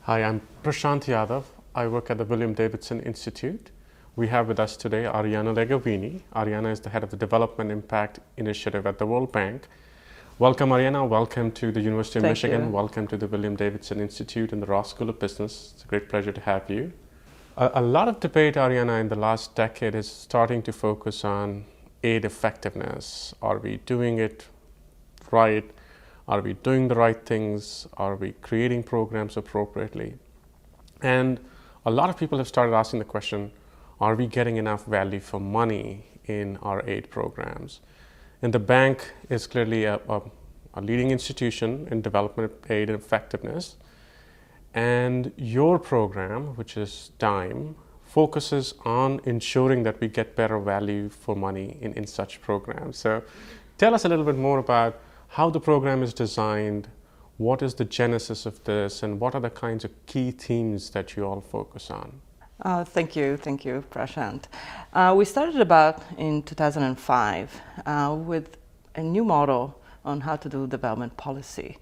Hi, I'm Prashant Yadav. I work at the Davidson Institute. We have with us today Arianna Legovinni. Arianna is the head of the Development Impact Initiative at the World Bank. Welcome, Arianna. Welcome to the University of Michigan. Welcome to the William Davidson Institute and the Ross School of Business. It's a great pleasure to have you. A lot of debate, Arianna, in the last decade is starting to focus on aid effectiveness. Are we doing it right? Are we doing the right things? Are we creating programs appropriately? And a lot of people have started asking the question, are we getting enough value for money in our aid programs? And the bank is clearly a leading institution in development aid and effectiveness. And your program, which is DIME, focuses on ensuring that we get better value for money in such programs. So tell us a little bit more about how the program is designed, what is the genesis of this, and what are the kinds of key themes that you all focus on? Thank you, Prashant. We started about in 2005 with a new model on how to do development policy.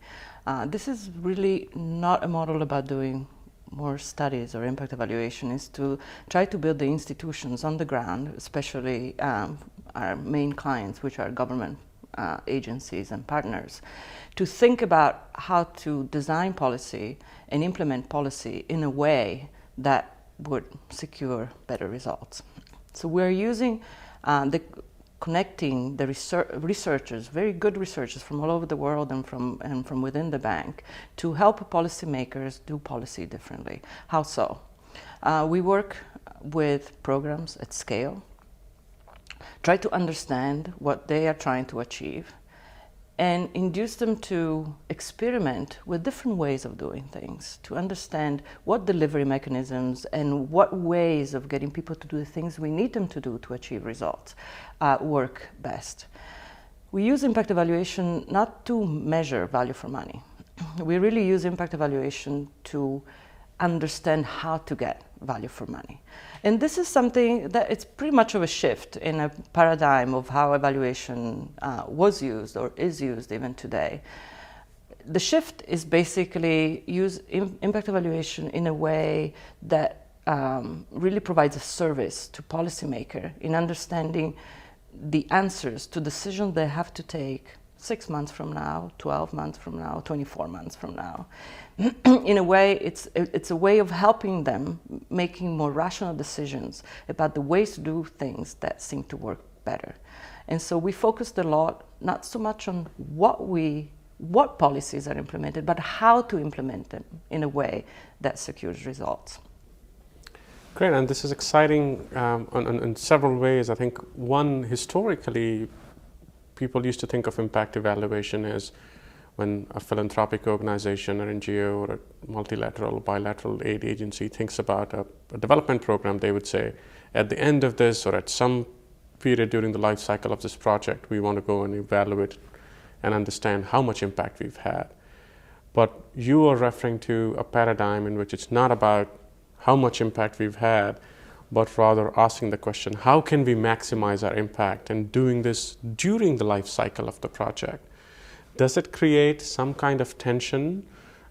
This is really not a model about doing more studies or impact evaluation. It's to try to build the institutions on the ground, especially our main clients, which are government agencies and partners, to think about how to design policy and implement policy in a way that would secure better results. So we're using connecting the researchers, very good researchers from all over the world and from within the bank, to help policymakers do policy differently. How so? We work with programs at scale, try to understand what they are trying to achieve, and induce them to experiment with different ways of doing things, to understand what delivery mechanisms and what ways of getting people to do the things we need them to do to achieve results work best. We use impact evaluation not to measure value for money. We really use impact evaluation to understand how to get value for money. And this is something that it's pretty much of a shift in a paradigm of how evaluation was used or is used even today. The shift is basically use impact evaluation in a way that really provides a service to policymaker in understanding the answers to decisions they have to take 6 months from now, 12 months from now, 24 months from now. In a way, it's a way of helping them making more rational decisions about the ways to do things that seem to work better. And so we focused a lot, not so much on what policies are implemented, but how to implement them in a way that secures results. Great, and this is exciting in several ways. I think one, historically, people used to think of impact evaluation as when a philanthropic organization or NGO or a multilateral, bilateral aid agency thinks about a development program, they would say, at the end of this or at some period during the life cycle of this project, we want to go and evaluate and understand how much impact we've had. But you are referring to a paradigm in which it's not about how much impact we've had, but rather asking the question, how can we maximize our impact, and doing this during the life cycle of the project? Does it create some kind of tension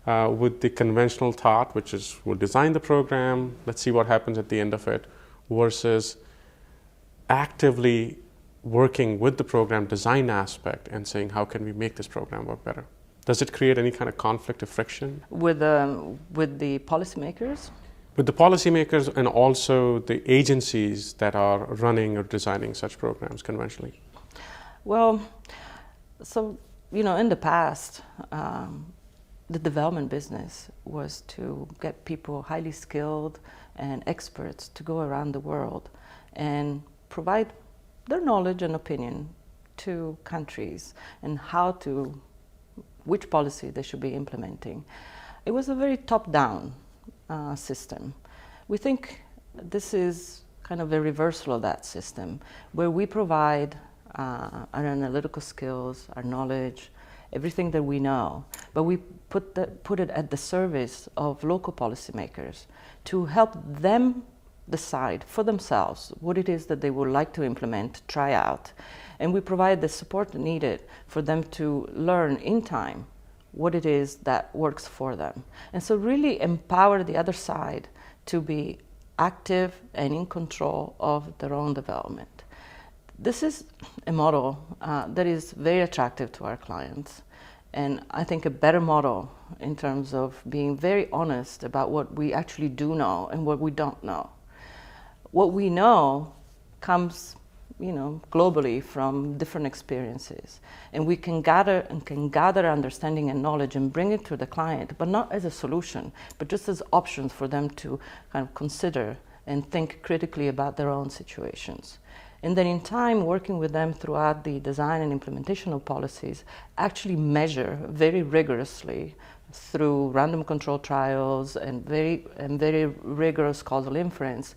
with the conventional thought, which is we'll design the program, let's see what happens at the end of it, versus actively working with the program design aspect and saying, how can we make this program work better? Does it create any kind of conflict or friction? With the policymakers? With the policymakers and also the agencies that are running or designing such programs conventionally? Well, so, in the past, the development business was to get people highly skilled and experts to go around the world and provide their knowledge and opinion to countries and which policy they should be implementing. It was a very top-down system. We think this is kind of a reversal of that system, where we provide our analytical skills, our knowledge, everything that we know, but we put it at the service of local policymakers to help them decide for themselves what it is that they would like to implement, try out, and we provide the support needed for them to learn in time what it is that works for them. And so really empower the other side to be active and in control of their own development. This is a model that is very attractive to our clients, and I think a better model in terms of being very honest about what we actually do know and what we don't know. What we know comes, globally from different experiences, and we can gather understanding and knowledge and bring it to the client, but not as a solution, but just as options for them to kind of consider and think critically about their own situations. And then in time, working with them throughout the design and implementation of policies, actually measure very rigorously through random control trials and very rigorous causal inference,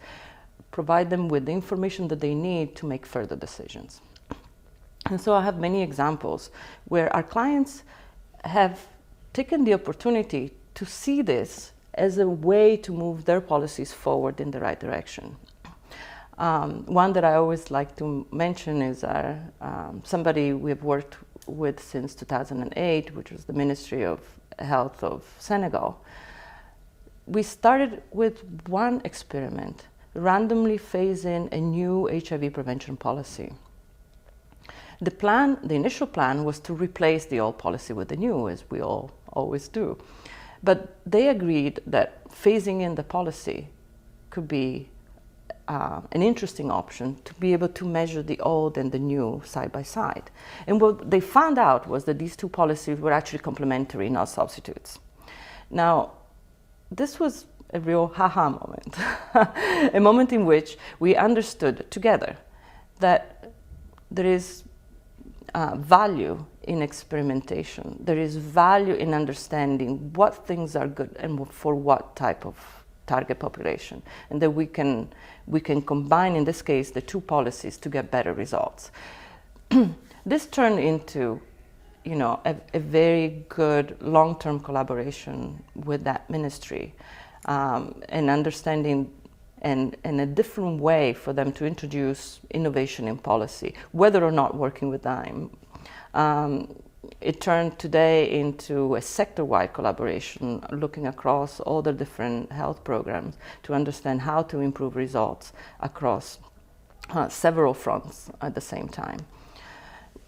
provide them with the information that they need to make further decisions. And so I have many examples where our clients have taken the opportunity to see this as a way to move their policies forward in the right direction. One that I always like to mention is somebody we've worked with since 2008, which was the Ministry of Health of Senegal. We started with one experiment, randomly phase in a new HIV prevention policy. The initial plan was to replace the old policy with the new, as we all always do. But they agreed that phasing in the policy could be an interesting option to be able to measure the old and the new side by side. And what they found out was that these two policies were actually complementary, not substitutes. Now, this was a real ha-ha moment, a moment in which we understood together that there is value in experimentation. There is value in understanding what things are good and for what type of target population, and that we can combine, in this case, the two policies to get better results. This turned into a very good long-term collaboration with that ministry, and understanding and a different way for them to introduce innovation in policy, whether or not working with them. It turned today into a sector-wide collaboration, looking across all the different health programs to understand how to improve results across several fronts at the same time.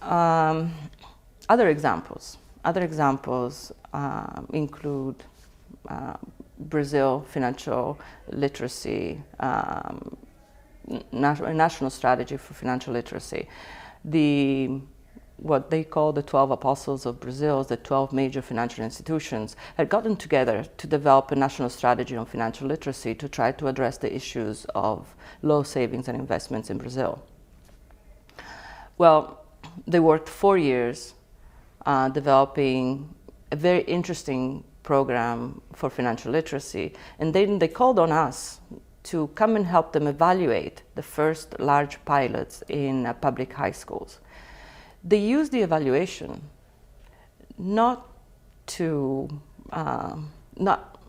Other examples include Brazil financial literacy, national strategy for financial literacy. What they call the 12 apostles of Brazil, the 12 major financial institutions, had gotten together to develop a national strategy on financial literacy to try to address the issues of low savings and investments in Brazil. Well, they worked 4 years developing a very interesting program for financial literacy, and then they called on us to come and help them evaluate the first large pilots in public high schools. They used the evaluation not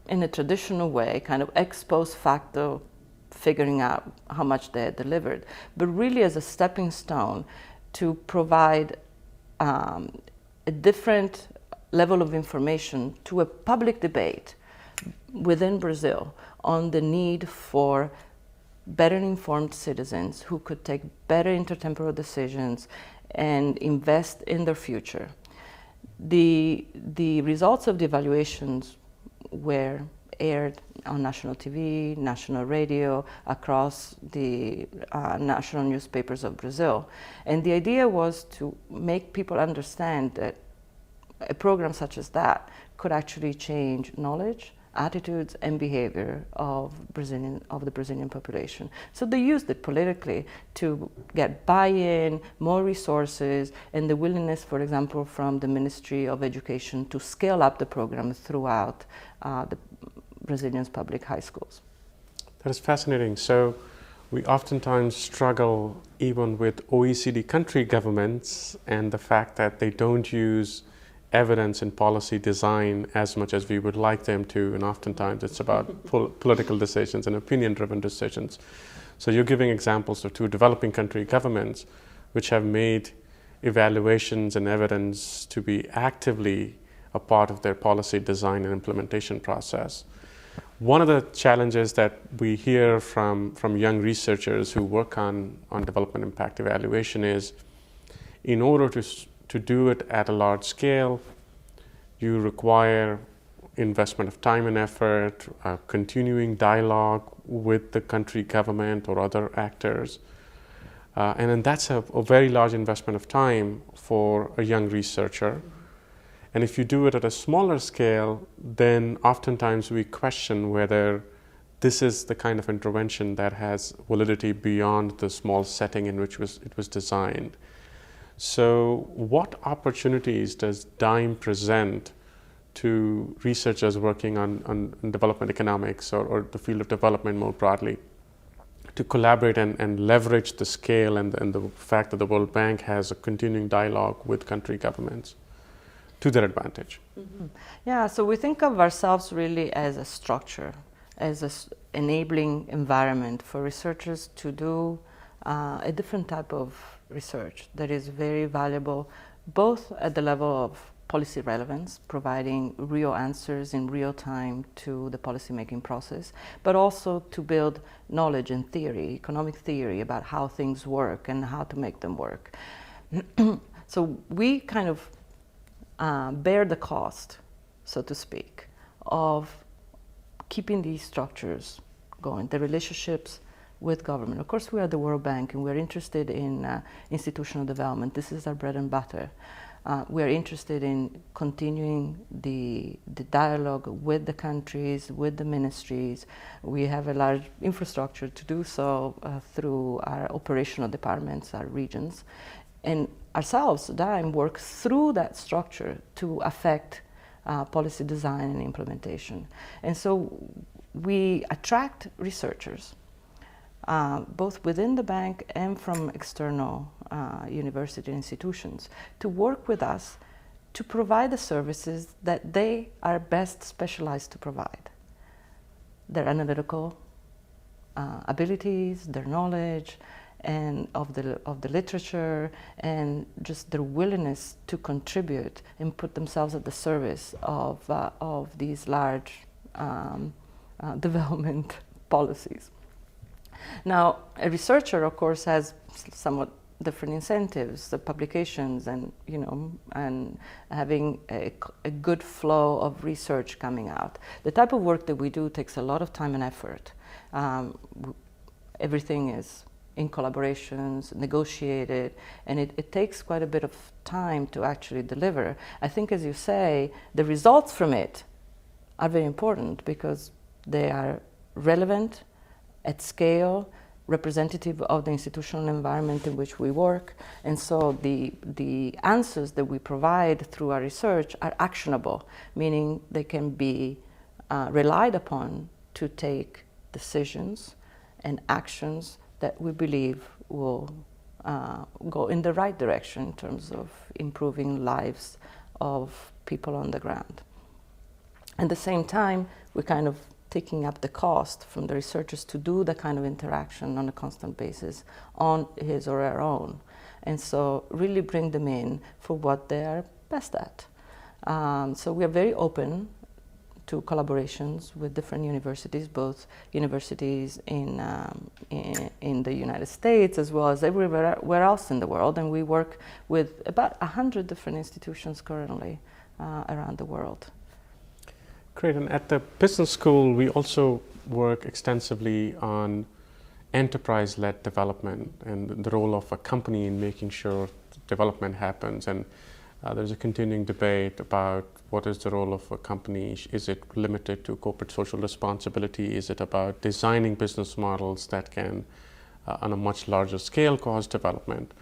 in a traditional way, kind of ex post facto, figuring out how much they had delivered, but really as a stepping stone to provide a different level of information to a public debate within Brazil on the need for better informed citizens who could take better intertemporal decisions and invest in their future. The results of the evaluations were aired on national TV, national radio, across the national newspapers of Brazil. And the idea was to make people understand that a program such as that could actually change knowledge, attitudes, and behavior of the Brazilian population. So they used it politically to get buy-in, more resources, and the willingness, for example, from the Ministry of Education to scale up the program throughout the Brazilian public high schools. That is fascinating. So we oftentimes struggle even with OECD country governments and the fact that they don't use evidence in policy design as much as we would like them to, and oftentimes it's about political decisions and opinion-driven decisions. So you're giving examples of two developing country governments which have made evaluations and evidence to be actively a part of their policy design and implementation process. One of the challenges that we hear from young researchers who work on development impact evaluation is, in order to do it at a large scale, you require investment of time and effort, continuing dialogue with the country government or other actors. And then that's a very large investment of time for a young researcher. And if you do it at a smaller scale, then oftentimes we question whether this is the kind of intervention that has validity beyond the small setting in which it was designed. So what opportunities does DIME present to researchers working on development economics or the field of development more broadly to collaborate and leverage the scale and the fact that the World Bank has a continuing dialogue with country governments to their advantage? Mm-hmm. Yeah, so we think of ourselves really as a structure, as an enabling environment for researchers to do a different type of research that is very valuable, both at the level of policy relevance, providing real answers in real time to the policymaking process, but also to build knowledge and theory, economic theory about how things work and how to make them work. So we kind of bear the cost, so to speak, of keeping these structures going, the relationships with government. Of course, we are the World Bank and we're interested in institutional development. This is our bread and butter. We're interested in continuing the dialogue with the countries, with the ministries. We have a large infrastructure to do so through our operational departments, our regions. And ourselves, DIME, works through that structure to affect policy design and implementation. And so we attract researchers, both within the bank and from external university institutions, to work with us to provide the services that they are best specialized to provide. Their analytical abilities, their knowledge, and of the literature, and just their willingness to contribute and put themselves at the service of these large development policies. Now, a researcher, of course, has somewhat different incentives, the publications, and and having a good flow of research coming out. The type of work that we do takes a lot of time and effort. Everything is in collaborations, negotiated, and it takes quite a bit of time to actually deliver. I think, as you say, the results from it are very important because they are relevant, at scale, representative of the institutional environment in which we work, and so the answers that we provide through our research are actionable, meaning they can be relied upon to take decisions and actions that we believe will go in the right direction in terms of improving lives of people on the ground. At the same time, we're kind of taking up the cost from the researchers to do the kind of interaction on a constant basis on his or her own. And so really bring them in for what they are best at. So we are very open to collaborations with different universities, both universities in the United States as well as everywhere else in the world. And we work with about 100 different institutions currently around the world. Great, and at the business school, we also work extensively on enterprise-led development and the role of a company in making sure development happens. And there's a continuing debate about what is the role of a company. Is it limited to corporate social responsibility? Is it about designing business models that can, on a much larger scale, cause development?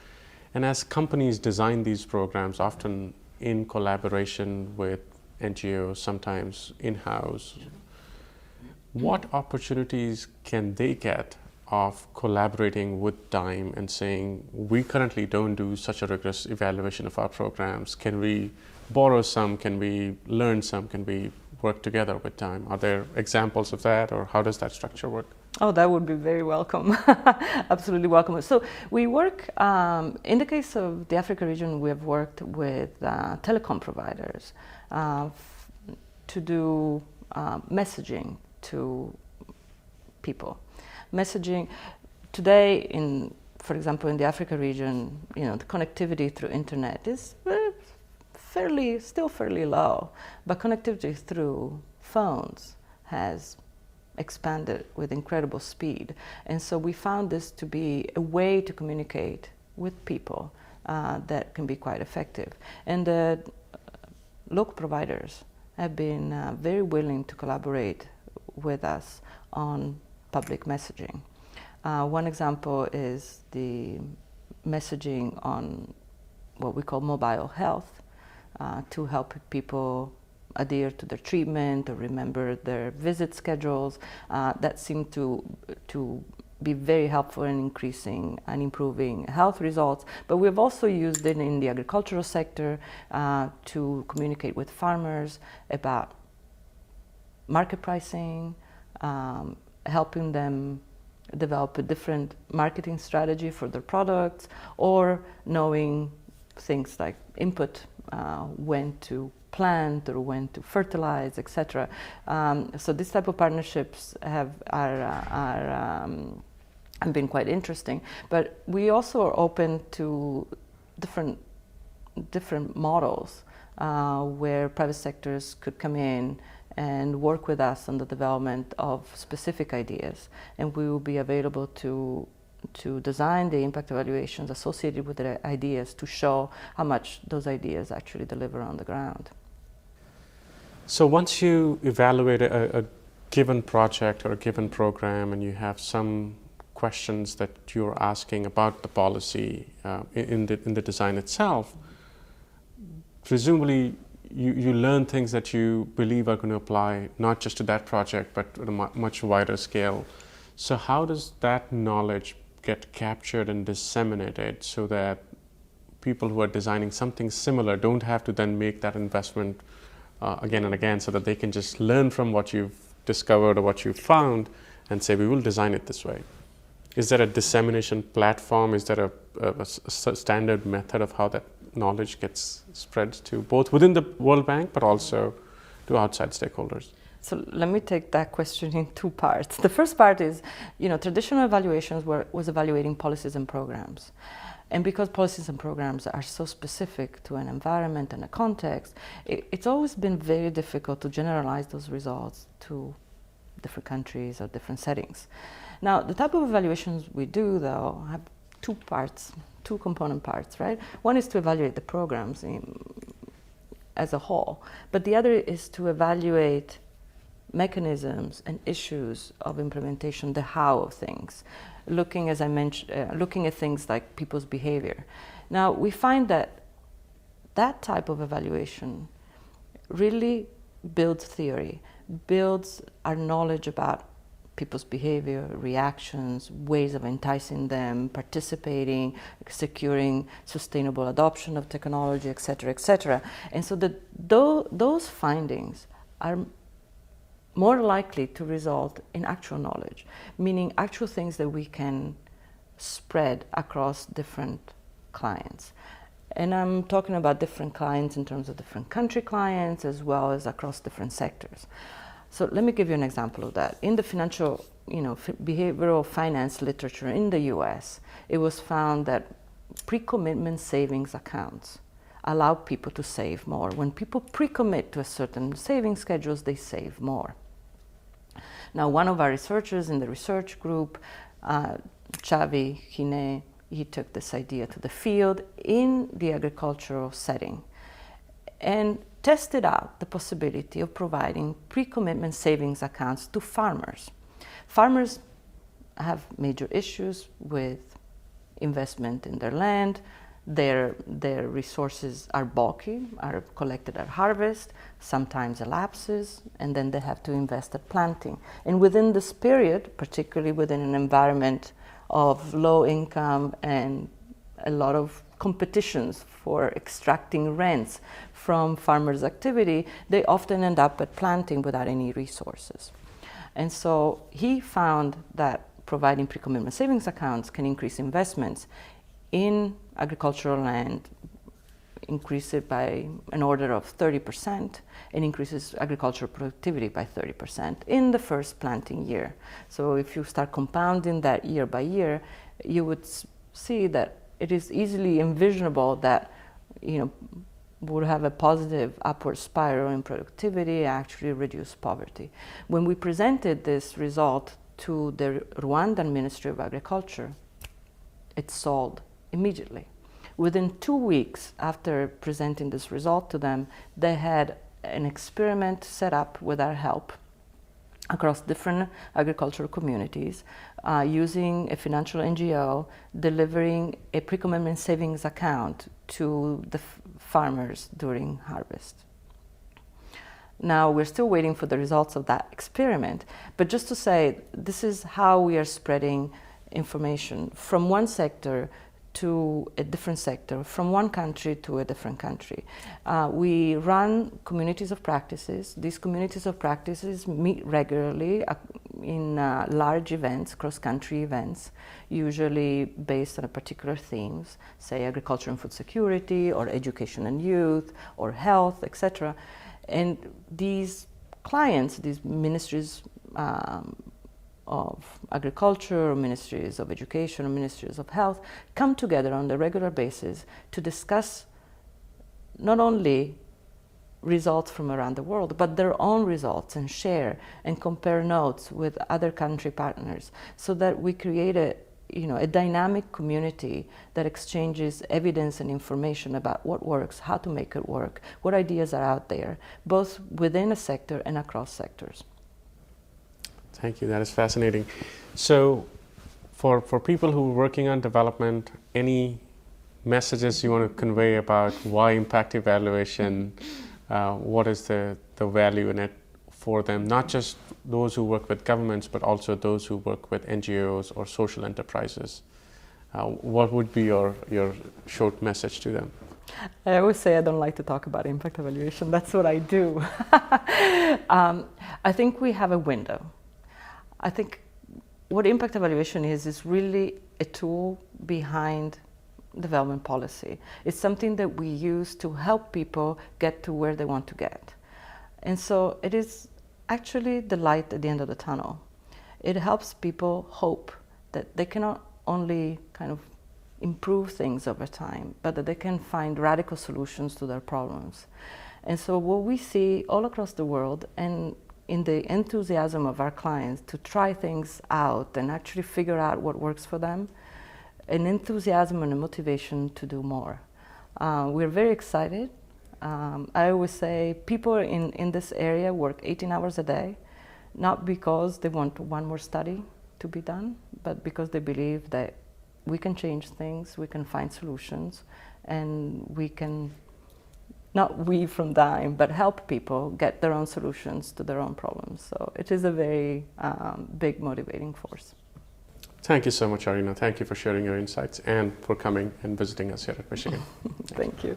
And as companies design these programs, often in collaboration with NGOs, sometimes in-house, what opportunities can they get of collaborating with DIME and saying, we currently don't do such a rigorous evaluation of our programs. Can we borrow some? Can we learn some? Can we work together with DIME? Are there examples of that, or how does that structure work? Oh, that would be very welcome. Absolutely welcome. So we work, in the case of the Africa region, we have worked with telecom providers to do messaging to people. Messaging today, for example, in the Africa region, the connectivity through internet is still fairly low, but connectivity through phones has expanded with incredible speed. And so we found this to be a way to communicate with people that can be quite effective. And the local providers have been very willing to collaborate with us on public messaging. One example is the messaging on what we call mobile health, to help people adhere to their treatment or remember their visit schedules. That seemed to be very helpful in increasing and improving health results. But we've also used it in the agricultural sector to communicate with farmers about market pricing, helping them develop a different marketing strategy for their products, or knowing things like input, when to plant or when to fertilize, etc. So this type of partnerships have been quite interesting. But we also are open to different models where private sectors could come in and work with us on the development of specific ideas, and we will be available to design the impact evaluations associated with the ideas to show how much those ideas actually deliver on the ground. So once you evaluate a given project or a given program, and you have some questions that you're asking about the policy in the design itself, presumably you learn things that you believe are going to apply not just to that project but at a much wider scale. So how does that knowledge get captured and disseminated so that people who are designing something similar don't have to then make that investment again and again, so that they can just learn from what you've discovered or what you've found and say, we will design it this way? Is there a dissemination platform? Is there a standard method of how that knowledge gets spread to both within the World Bank but also to outside stakeholders? So let me take that question in two parts. The first part is, traditional evaluations was evaluating policies and programs. And because policies and programs are so specific to an environment and a context, it's always been very difficult to generalize those results to different countries or different settings. Now, the type of evaluations we do, though, have two component parts, right? One is to evaluate the programs as a whole, but the other is to evaluate mechanisms and issues of implementation, the how of things, looking, as I mentioned, looking at things like people's behavior. Now, we find that type of evaluation really builds theory, builds our knowledge about people's behavior, reactions, ways of enticing them, participating, securing sustainable adoption of technology, etc., etc. And so those findings are more likely to result in actual knowledge, meaning actual things that we can spread across different clients. And I'm talking about different clients in terms of different country clients as well as across different sectors. So let me give you an example of that. In the financial, behavioral finance literature in the US, it was found that pre-commitment savings accounts allow people to save more. When people pre-commit to a certain saving schedules, they save more. Now, one of our researchers in the research group, Xavi Hine, he took this idea to the field in the agricultural setting and tested out the possibility of providing pre-commitment savings accounts to farmers. Farmers have major issues with investment in their land. Their resources are bulky, are collected at harvest, sometimes elapses, and then they have to invest at planting. And within this period, particularly within an environment of low income and a lot of competitions for extracting rents from farmers' activity, they often end up at planting without any resources. And so he found that providing pre-commitment savings accounts can increase investments in agricultural land increase it by an order of 30% and increases agricultural productivity by 30% in the first planting year. So if you start compounding that year by year, you would see that it is easily envisionable that, would have a positive upward spiral in productivity, actually reduce poverty. When we presented this result to the Rwandan Ministry of Agriculture, it sold immediately. Within 2 weeks after presenting this result to them, they had an experiment set up with our help across different agricultural communities, using a financial NGO, delivering a pre-commitment savings account to the farmers during harvest. Now, we're still waiting for the results of that experiment, but just to say, this is how we are spreading information from one sector to a different sector, from one country to a different country. We run communities of practices. These communities of practices meet regularly in large events, cross-country events, usually based on a particular themes, say agriculture and food security, or education and youth, or health, etc. And these clients, these ministries of agriculture, or ministries of education, or ministries of health, come together on a regular basis to discuss not only results from around the world, but their own results, and share and compare notes with other country partners, so that we create a dynamic community that exchanges evidence and information about what works, how to make it work, what ideas are out there, both within a sector and across sectors. Thank you, that is fascinating. So for people who are working on development, any messages you want to convey about why impact evaluation, what is the value in it for them, not just those who work with governments, but also those who work with NGOs or social enterprises? What would be your short message to them? I always say I don't like to talk about impact evaluation. That's what I do. I think we have a window. I think what impact evaluation is really a tool behind development policy. It's something that we use to help people get to where they want to get. And so it is actually the light at the end of the tunnel. It helps people hope that they cannot only kind of improve things over time, but that they can find radical solutions to their problems. And so what we see all across the world, and in the enthusiasm of our clients to try things out and actually figure out what works for them, an enthusiasm and a motivation to do more. We're very excited. I always say people in this area work 18 hours a day, not because they want one more study to be done, but because they believe that we can change things, we can find solutions, and we can not weave from dime, but help people get their own solutions to their own problems. So it is a very big motivating force. Thank you so much, Arianna. Thank you for sharing your insights and for coming and visiting us here at Michigan. Thank you.